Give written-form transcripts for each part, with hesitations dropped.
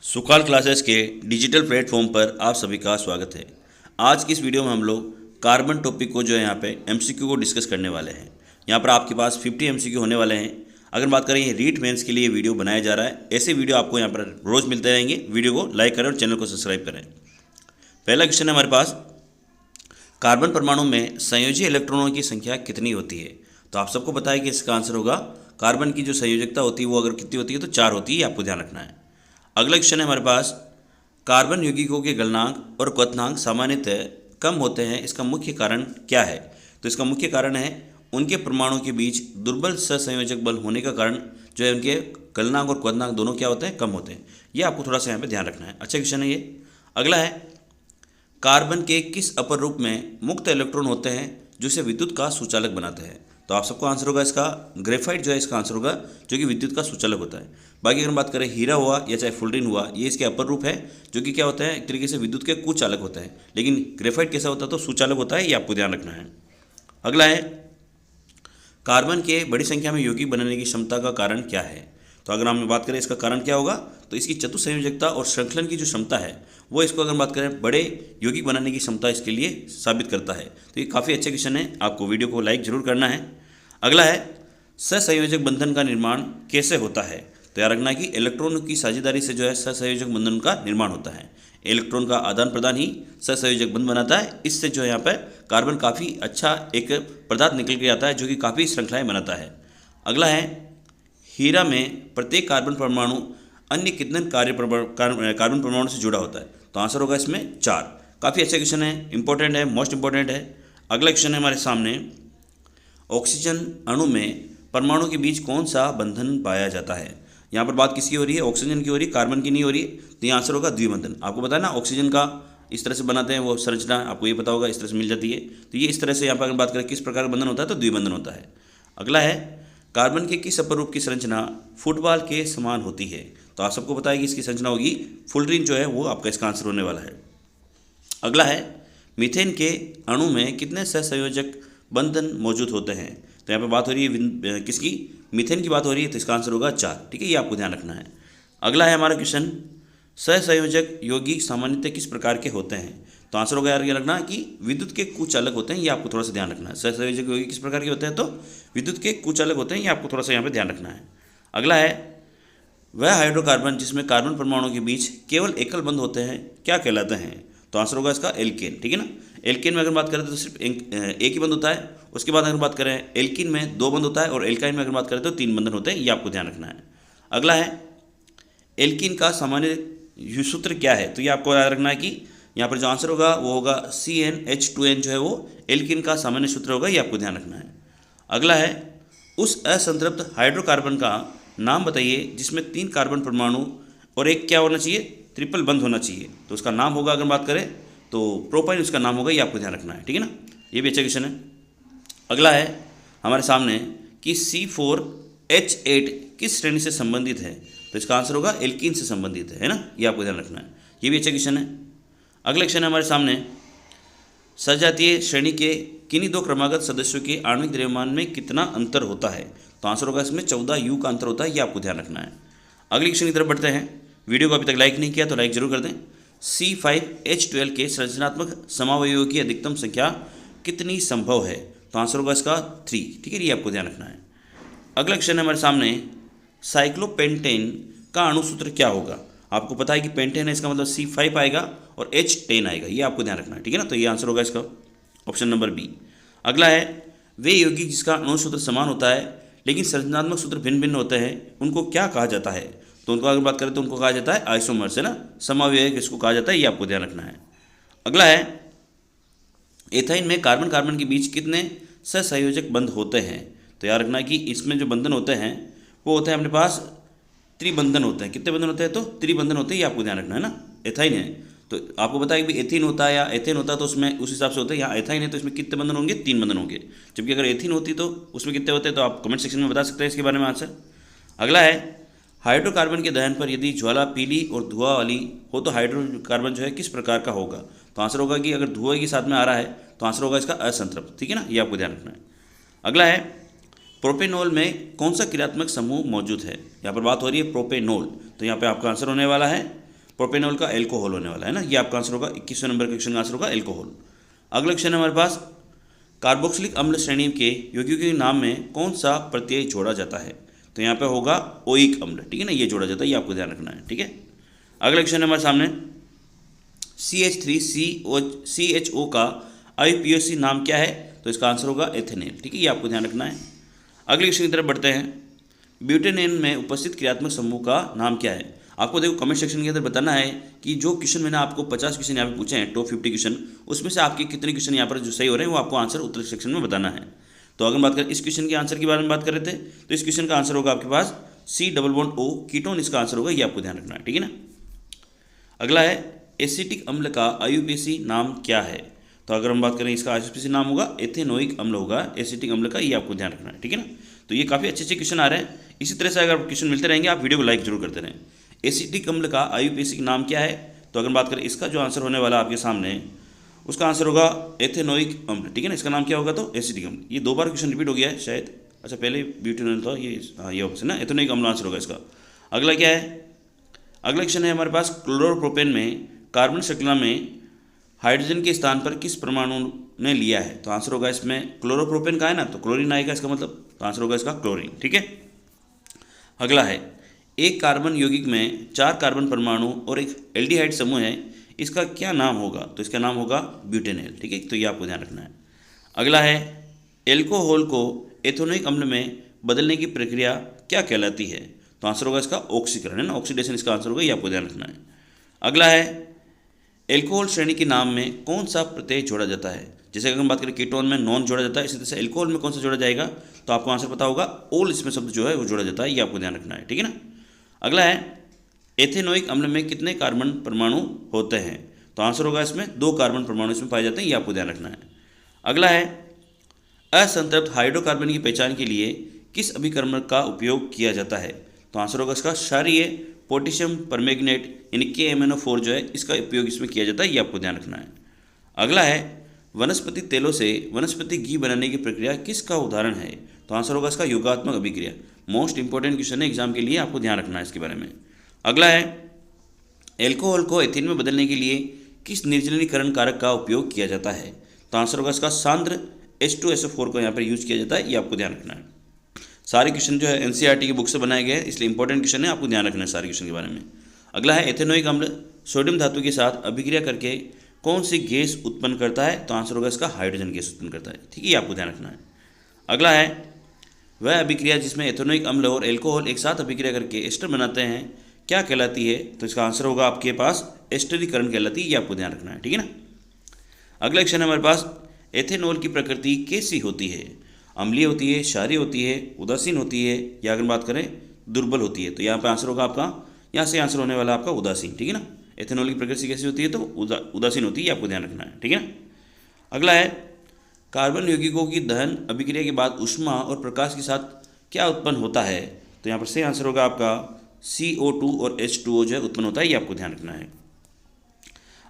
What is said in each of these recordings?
सुकाल classes के digital platform पर आप सभी का स्वागत है। आज की इस वीडियो में हम लोग कार्बन टॉपिक को जो है यहाँ पे एमसीक्यू को डिस्कस करने वाले हैं। यहाँ पर आपके पास 50 एमसीक्यू होने वाले हैं। अगर बात करें ये रीट मेंस के लिए वीडियो बनाया जा रहा है। ऐसे वीडियो आपको यहाँ पर रोज़ मिलते रहेंगे। वीडियो को लाइक करें और चैनल को सब्सक्राइब करें। पहला क्वेश्चन है हमारे पास, कार्बन परमाणु में संयोजी इलेक्ट्रॉनों की संख्या कितनी होती है। तो आप सबको पता है कि इसका आंसर होगा कार्बन की जो संयोजकता होती है वो अगर कितनी होती है तो 4 होती है, आपको ध्यान रखना है। अगला क्वेश्चन है हमारे पास, कार्बन यौगिकों के गलनांक और क्वथनांक सामान्यतः कम होते हैं, इसका मुख्य कारण क्या है। तो इसका मुख्य कारण है उनके परमाणु के बीच दुर्बल सहसंयोजक बल होने का कारण जो है उनके गलनांक और क्वथनांक दोनों क्या होते हैं, कम होते हैं। ये आपको थोड़ा सा यहाँ पे ध्यान रखना है। अच्छा क्वेश्चन है ये। अगला है, कार्बन के किस अपर रूप में मुक्त इलेक्ट्रॉन होते हैं जो इसे विद्युत का सुचालक बनाते हैं। तो आप सबको आंसर होगा इसका ग्रेफाइट जो है इसका आंसर होगा, जो कि विद्युत का सुचालक होता है। बाकी अगर हम बात करें हीरा हुआ या चाहे फुलरिन हुआ, ये इसके अपर रूप है जो कि क्या होता है, एक तरीके से विद्युत के कुचालक होता है। लेकिन ग्रेफाइट कैसा होता है तो सुचालक होता है, ये आपको ध्यान रखना है। अगला है, कार्बन के बड़ी संख्या में यौगिक बनाने की क्षमता का कारण क्या है। तो अगर हम बात करें इसका कारण क्या होगा तो इसकी चतुसंयोजकता और श्रृंखलन की जो क्षमता है वो इसको अगर बात करें बड़े यौगिक बनाने की क्षमता इसके लिए साबित करता है। तो ये काफ़ी अच्छा क्वेश्चन है, आपको वीडियो को लाइक जरूर करना है। अगला है, सहसंयोजक बंधन का निर्माण कैसे होता है। तो याद रखना कि इलेक्ट्रॉनों की साझेदारी से जो है सहसंयोजक बंधन का निर्माण होता है। इलेक्ट्रॉन का आदान प्रदान ही सहसंयोजक बंधन बनाता है। इससे जो है यहाँ पर कार्बन काफ़ी अच्छा एक पदार्थ निकल के आता है जो कि काफ़ी श्रृंखलाएँ बनाता है। अगला है, हीरा में प्रत्येक कार्बन परमाणु अन्य कितने कार्बन परमाणु से जुड़ा होता है। तो आंसर होगा इसमें 4। काफ़ी अच्छा क्वेश्चन है, इंपॉर्टेंट है, मोस्ट इंपॉर्टेंट है। अगला क्वेश्चन है हमारे सामने, ऑक्सीजन अणु में परमाणु के बीच कौन सा बंधन पाया जाता है। यहाँ पर बात किसकी हो रही है, ऑक्सीजन की हो रही है, कार्बन की नहीं हो रही है। तो ये आंसर होगा द्विबंधन। आपको पता है ना ऑक्सीजन का इस तरह से बनाते हैं वो संरचना, आपको ये पता होगा, इस तरह से मिल जाती है। तो ये इस तरह से यहाँ पर अगर बात करें किस प्रकार का बंधन होता है तो द्विबंधन होता है। अगला है, कार्बन के किस अपर रूप की संरचना फुटबॉल के समान होती है। तो आप सबको पता है कि इसकी संरचना होगी फुलरिन जो है वो आपका इसका आंसर होने वाला है। अगला है, मीथेन के अणु में कितने सहसंयोजक बंधन मौजूद होते हैं। तो यहाँ पे बात हो रही है किसकी, मीथेन की बात हो रही है, तो इसका आंसर होगा 4। ठीक है, ये आपको ध्यान रखना है। अगला है हमारा क्वेश्चन, सहसंयोजक यौगिक सामान्यतः किस प्रकार के होते हैं। तो आंसर होगा यार ये रखना कि विद्युत के कुचालक होते हैं, ये आपको थोड़ा सा ध्यान रखना है। सहसंयोजक यौगिक किस प्रकार के होते हैं तो विद्युत के कुचालक होते हैं, ये आपको थोड़ा सा यहाँ पे ध्यान रखना है। अगला है, वह हाइड्रोकार्बन जिसमें कार्बन परमाणु के बीच केवल एकल बंध होते हैं क्या कहलाते हैं। तो आंसर होगा इसका एल्केन। ठीक है ना, एल्केन में अगर बात करें तो सिर्फ एक ही बंध होता है। उसके बाद अगर बात करें एल्किन में 2 बंध होता है और एल्काइन में अगर बात करें तो 3 बंधन होते हैं, ये आपको ध्यान रखना है। अगला है, एल्किन का सामान्य सूत्र क्या है। तो ये आपको याद रखना है कि यहाँ पर जो आंसर होगा वो होगा CnH2n जो है वो एल्किन का सामान्य सूत्र होगा, ये आपको ध्यान रखना है। अगला है, उस असंतृप्त हाइड्रोकार्बन का नाम बताइए जिसमें 3 कार्बन परमाणु और एक क्या होना चाहिए, ट्रिपल बंध होना चाहिए। तो उसका नाम होगा अगर बात करें तो प्रोपाइन उसका नाम होगा, ये आपको ध्यान रखना है। ठीक है ना, ये भी अच्छा क्वेश्चन है। अगला है हमारे सामने कि C4H8 किस श्रेणी से संबंधित है। तो इसका आंसर होगा एल्कीन से संबंधित है ना, ये आपको ध्यान रखना है। ये भी अच्छा क्वेश्चन है। अगला क्वेश्चन है हमारे सामने, सजातीय श्रेणी के किन्हीं 2 क्रमागत सदस्यों के आणविक द्रव्यमान में कितना अंतर होता है। तो आंसर होगा इसमें 14 U का अंतर होता है, ये आपको ध्यान रखना है। अगले क्वेश्चन की तरफ बढ़ते हैं। वीडियो को अभी तक लाइक नहीं किया तो लाइक जरूर कर दें। C5H12 के संरचनात्मक समावयवों की अधिकतम संख्या कितनी संभव है। तो आंसर होगा इसका 3। ठीक है, ये आपको ध्यान रखना है। अगला क्वेश्चन है हमारे सामने, साइक्लोपेंटेन का अणुसूत्र क्या होगा। आपको पता है कि पेंटेन है, इसका मतलब C5 आएगा और H10 आएगा, ये आपको ध्यान रखना है। ठीक है ना, तो ये आंसर होगा इसका ऑप्शन नंबर बी। अगला है, वे यौगिक जिसका अणुसूत्र समान होता है लेकिन संरचनात्मक सूत्र भिन्न भिन्न होते हैं उनको क्या कहा जाता है। तो उनको अगर बात करें तो उनको कहा जाता है आइसोमर्स, है ना, समावयव इसको कहा जाता है, ये आपको ध्यान रखना है। अगला है, एथाइन में कार्बन कार्बन के बीच कितने सहसंयोजक बंध होते हैं। तो याद रखना कि इसमें जो बंधन होते हैं वो होते हैं अपने पास त्रिबंधन होते हैं। कितने बंधन होते हैं तो त्रिबंधन होते हैं, ये आपको ध्यान रखना है ना। एथाइन है तो आपको पता है कि एथीन होता है या एथेन होता है तो उसमें उस हिसाब से होता है। यहाँ एथाइन है तो इसमें कितने बंधन होंगे, 3 बंधन होंगे। जबकि अगर एथीन होती तो उसमें कितने होते हैं तो आप कमेंट सेक्शन में बता सकते हैं इसके बारे में आंसर। अगला है, हाइड्रोकार्बन के दहन पर यदि ज्वाला पीली और धुआं वाली हो तो हाइड्रोकार्बन जो है किस प्रकार का होगा। तो आंसर होगा कि अगर धुआं के साथ में आ रहा है तो आंसर होगा इसका असंतृप्त। ठीक है ना, ये आपको ध्यान रखना है। अगला है, प्रोपेनॉल में कौन सा क्रियात्मक समूह मौजूद है। यहाँ पर बात हो रही है प्रोपेनॉल, तो यहाँ पे आपका आंसर होने वाला है प्रोपेनॉल का एल्कोहल होने वाला है ना, ये आपका आंसर होगा 21वें नंबर का क्वेश्चन का आंसर होगा एल्कोहल। अगला क्वेश्चन है हमारे पास, कार्बोक्सिलिक अम्ल श्रेणी के यौगिकों के नाम में कौन सा प्रत्यय जोड़ा जाता है? तो यहाँ पे होगा ओइक अम्ल, ठीक है ना, ये जोड़ा जाता है, ये आपको ध्यान रखना है, ठीक है। अगला क्वेश्चन है हमारे सामने, CH3CHO का IUPAC नाम क्या है? तो इसका आंसर होगा एथेनेल, ठीक है, ये आपको ध्यान रखना है। अगले क्वेश्चन की तरफ बढ़ते हैं, ब्यूटेनेन में उपस्थित क्रियात्मक समूह का नाम क्या है? आपको देखो कमेंट सेक्शन के अंदर बताना है कि जो क्वेश्चन मैंने आपको 50 क्वेश्चन यहाँ पे पूछे हैं, टॉप 50 क्वेश्चन, उसमें से आपके कितने क्वेश्चन यहाँ पर जो सही हो रहे हैं वो आपको आंसर उत्तर सेक्शन में बताना है। तो अगर बात करें इस क्वेश्चन के आंसर के बारे में बात कर रहे थे, तो इस क्वेश्चन का आंसर होगा आपके पास C+O कीटोन, इसका आंसर होगा, ये आपको ध्यान रखना है, ठीक है ना। अगला है, एसिटिक अम्ल का IUPAC नाम क्या है? तो अगर हम बात करें इसका IUPAC नाम होगा एथेनोइक अम्ल होगा, एसिटिक अम्ल का, ये आपको ध्यान रखना है, ठीक है ना। तो ये काफ़ी अच्छे क्वेश्चन आ रहे हैं, इसी तरह से अगर क्वेश्चन मिलते रहेंगे आप वीडियो को लाइक जरूर करते रहें। एसिटिक अम्ल का IUPAC नाम क्या है? तो अगर बात करें इसका जो आंसर होने वाला आपके सामने, उसका आंसर होगा एथेनोइक अम्ल, ठीक है ना, इसका नाम क्या होगा? तो एसिटिक अम्ल। ये 2 बार क्वेश्चन रिपीट हो गया है शायद, अच्छा पहले ब्यूटेनॉल था, ये हाँ ये होगा ना, एथेनोइक अम्ल आंसर होगा इसका। अगला क्या है, अगला क्वेश्चन है हमारे पास, क्लोरोप्रोपेन में कार्बन श्रृंखला में हाइड्रोजन के स्थान पर किस परमाणु ने लिया है? तो आंसर होगा इसमें क्लोरोप्रोपेन का है ना, तो क्लोरीन आएगा इसका मतलब, तो आंसर होगा इसका क्लोरीन, ठीक है। अगला है, एक कार्बन यौगिक में 4 कार्बन परमाणु और एक एल्डिहाइड समूह है, इसका क्या नाम होगा? तो इसका नाम होगा ब्यूटेनेल, ठीक है, तो ये आपको ध्यान रखना है। अगला है, एल्कोहल को एथेनोइक अम्ल में बदलने की प्रक्रिया क्या कहलाती है? तो आंसर होगा इसका ऑक्सीकरण, है ना, ऑक्सीडेशन इसका आंसर होगा, ये आपको ध्यान रखना है। अगला है, एल्कोहल श्रेणी के नाम में कौन सा प्रत्यय जोड़ा जाता है? जैसे अगर हम बात करें कीटोन में नॉन जोड़ा जाता है, इसी तरह से एल्कोहल में कौन सा जोड़ा जाएगा? तो आपको आंसर पता होगा, ओल इसमें शब्द जो है वो जोड़ा जाता है, ये आपको ध्यान रखना है, ठीक है ना। अगला है, एथेनोइक अम्ल में कितने कार्बन परमाणु होते हैं? तो आंसर होगा इसमें 2 कार्बन परमाणु इसमें पाए जाते हैं, ये आपको ध्यान रखना है। अगला है, असंतृप्त हाइड्रोकार्बन की पहचान के लिए किस अभिकर्मक का उपयोग किया जाता है? तो आंसर होगा इसका क्षारीय पोटेशियम परमैंगनेट यानी KMnO4 जो है, इसका उपयोग इसमें किया जाता है, ये आपको ध्यान रखना है। अगला है, वनस्पति तेलों से वनस्पति घी बनाने की प्रक्रिया किसका उदाहरण है? तो आंसर होगा इसका योगात्मक अभिक्रिया। मोस्ट इंपॉर्टेंट क्वेश्चन है एग्जाम के लिए, आपको ध्यान रखना है इसके बारे में। अगला है, एल्कोहल को एथेन में बदलने के लिए किस निर्जलीकरण कारक का उपयोग किया जाता है? तो आंसर होगा इसका सांद्र H2SO4 को यहाँ पर यूज किया जाता है, ये आपको ध्यान रखना है। सारे क्वेश्चन जो है NCERT की बुक से बनाए गए हैं, इसलिए इंपॉर्टेंट क्वेश्चन है, आपको ध्यान रखना है सारे क्वेश्चन के बारे में। अगला है, एथेनोइक अम्ल सोडियम धातु के साथ अभिक्रिया करके कौन सी गैस उत्पन्न करता है? तो आंसर होगा इसका हाइड्रोजन गैस उत्पन्न करता है, ठीक है, ये आपको ध्यान रखना है। अगला है, वह अभिक्रिया जिसमें एथेनोइक अम्ल और एल्कोहल एक साथ अभिक्रिया करके एस्टर बनाते हैं क्या कहलाती है? तो इसका आंसर होगा आपके पास एस्टरीकरण कहलाती है, ये आपको ध्यान रखना है, ठीक है ना। अगला क्वेश्चन है हमारे पास, एथेनॉल की प्रकृति कैसी होती है? अम्लीय होती है, क्षारीय होती है, उदासीन होती है, या अगर बात करें दुर्बल होती है? तो यहाँ पर आंसर होगा आपका, यहाँ से आंसर होने वाला आपका उदासीन, ठीक है ना। एथेनॉल की प्रकृति कैसी होती है? तो उदासीन होती है, ये आपको ध्यान रखना है, ठीक है ना। अगला है, कार्बन यौगिकों की दहन अभिक्रिया के बाद ऊष्मा और प्रकाश के साथ क्या उत्पन्न होता है? तो यहाँ पर सही आंसर होगा आपका CO2 और H2O जो है उत्पन्न होता है, ये आपको ध्यान रखना है।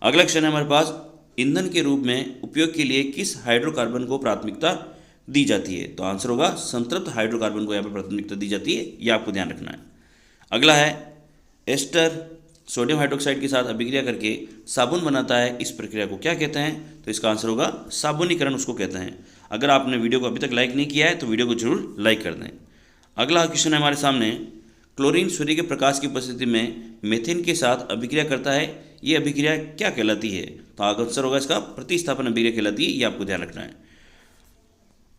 अगला क्वेश्चन है हमारे पास, ईंधन के रूप में उपयोग के लिए किस हाइड्रोकार्बन को प्राथमिकता दी जाती है? तो आंसर होगा संतृप्त हाइड्रोकार्बन को यहाँ पर प्राथमिकता दी जाती है, ये आपको ध्यान रखना है। अगला है, एस्टर सोडियम हाइड्रोक्साइड के साथ अभिक्रिया करके साबुन बनाता है, इस प्रक्रिया को क्या कहते हैं? तो इसका आंसर होगा साबुनीकरण उसको कहते हैं। अगर आपने वीडियो को अभी तक लाइक नहीं किया है तो वीडियो को जरूर लाइक कर दें। अगला क्वेश्चन है हमारे सामने, क्लोरीन सूर्य के प्रकाश की उपस्थिति में मेथेन के साथ अभिक्रिया करता है, ये अभिक्रिया क्या कहलाती है? तो आंसर होगा इसका प्रतिस्थापन अभिक्रिया कहलाती है, ये आपको ध्यान रखना है।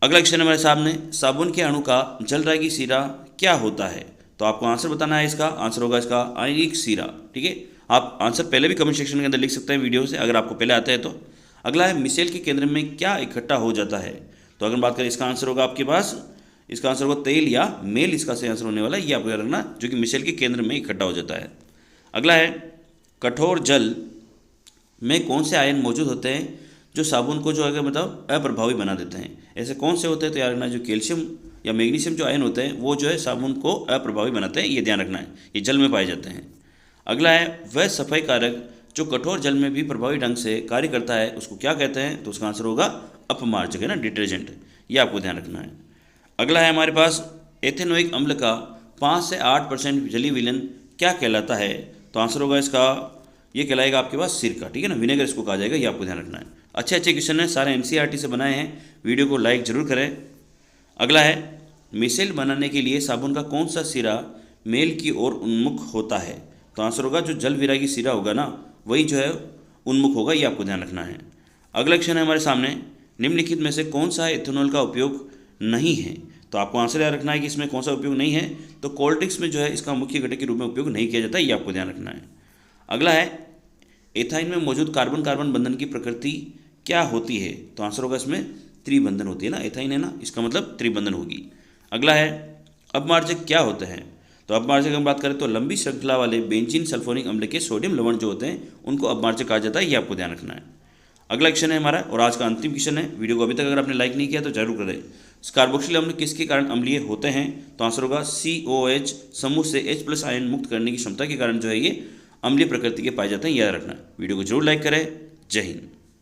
अगला क्वेश्चन हमारे सामने, साबुन के अणु का जलरागी सीरा क्या होता है? तो आपको आंसर बताना है इसका, आंसर होगा इसका आयनिक सीरा, ठीक है। आप आंसर पहले भी कमेंट सेक्शन के अंदर लिख सकते हैं वीडियो से, अगर आपको पहले आता है तो। अगला है, मिसेल के केंद्र में क्या इकट्ठा हो जाता है? तो अगर बात करें इसका आंसर होगा आपके पास, इसका आंसर होगा तेल या मेल, इसका सही आंसर होने वाला है, ये आपको याद रखना, जो कि मिसेल के केंद्र में इकट्ठा हो जाता है। अगला है, कठोर जल में कौन से आयन मौजूद होते हैं जो साबुन को जो है मतलब अप्रभावी बना देते हैं? ऐसे कौन से होते हैं? तो याद रखना, जो कैल्शियम या मैग्नीशियम जो आयन होते हैं वो जो है साबुन को अप्रभावी बनाते हैं, ये ध्यान रखना है, ये जल में पाए जाते हैं। अगला है, वह सफाई कारक जो कठोर जल में भी प्रभावी ढंग से कार्य करता है उसको क्या कहते हैं? तो उसका आंसर होगा अपमार्जक, है ना, डिटर्जेंट, ये आपको ध्यान रखना है। अगला है हमारे पास, एथेनोइक अम्ल का 5 से 8% जलीय विलयन क्या कहलाता है? तो आंसर होगा इसका, ये कहलाएगा आपके पास सिरका, ठीक है ना, विनेगर इसको कहा जाएगा, ये आपको ध्यान रखना है। अच्छे अच्छे क्वेश्चन है, सारे एनसीईआरटी से बनाए हैं, वीडियो को लाइक जरूर करें। अगला है, मिसेल बनाने के लिए साबुन का कौन सा सिरा मेल की ओर उन्मुख होता है? तो आंसर होगा जो जल विरागी सिरा होगा ना, वही जो है उन्मुख होगा, ये आपको ध्यान रखना है। अगला क्वेश्चन है हमारे सामने, निम्नलिखित में से कौन सा एथेनॉल का उपयोग नहीं है? तो आपको आंसर याद रखना है कि इसमें कौन सा उपयोग नहीं है। तो कोल्ड ड्रिंक्स में जो है इसका मुख्य घटक के रूप में उपयोग नहीं किया जाता, ये आपको ध्यान रखना है। अगला है, एथाइन में मौजूद कार्बन कार्बन बंधन की प्रकृति क्या होती है? तो आंसर होगा इसमें त्रिबंधन होती है ना, एथाइन है ना, इसका मतलब त्रिबंधन होगी। अगला है, अपमार्जक क्या होते हैं? तो अपमार्जक हम बात करें तो लंबी श्रृंखला वाले बेंजीन सल्फोनिक अम्ल के सोडियम लवण जो होते हैं उनको अपमार्जक कहा जाता है, ये आपको ध्यान रखना है। अगला क्वेश्चन है हमारा, और आज का अंतिम क्वेश्चन है, वीडियो को अभी तक अगर आपने लाइक नहीं किया तो जरूर करें। कार्बोक्सिल अम्ल किसके कारण अम्लीय होते हैं? तो आंसर होगा COH समूह से H+ आयन मुक्त करने की क्षमता के कारण जो है ये अम्लीय प्रकृति के पाए जाते हैं, याद रखना। वीडियो को जरूर लाइक करें। जय हिंद।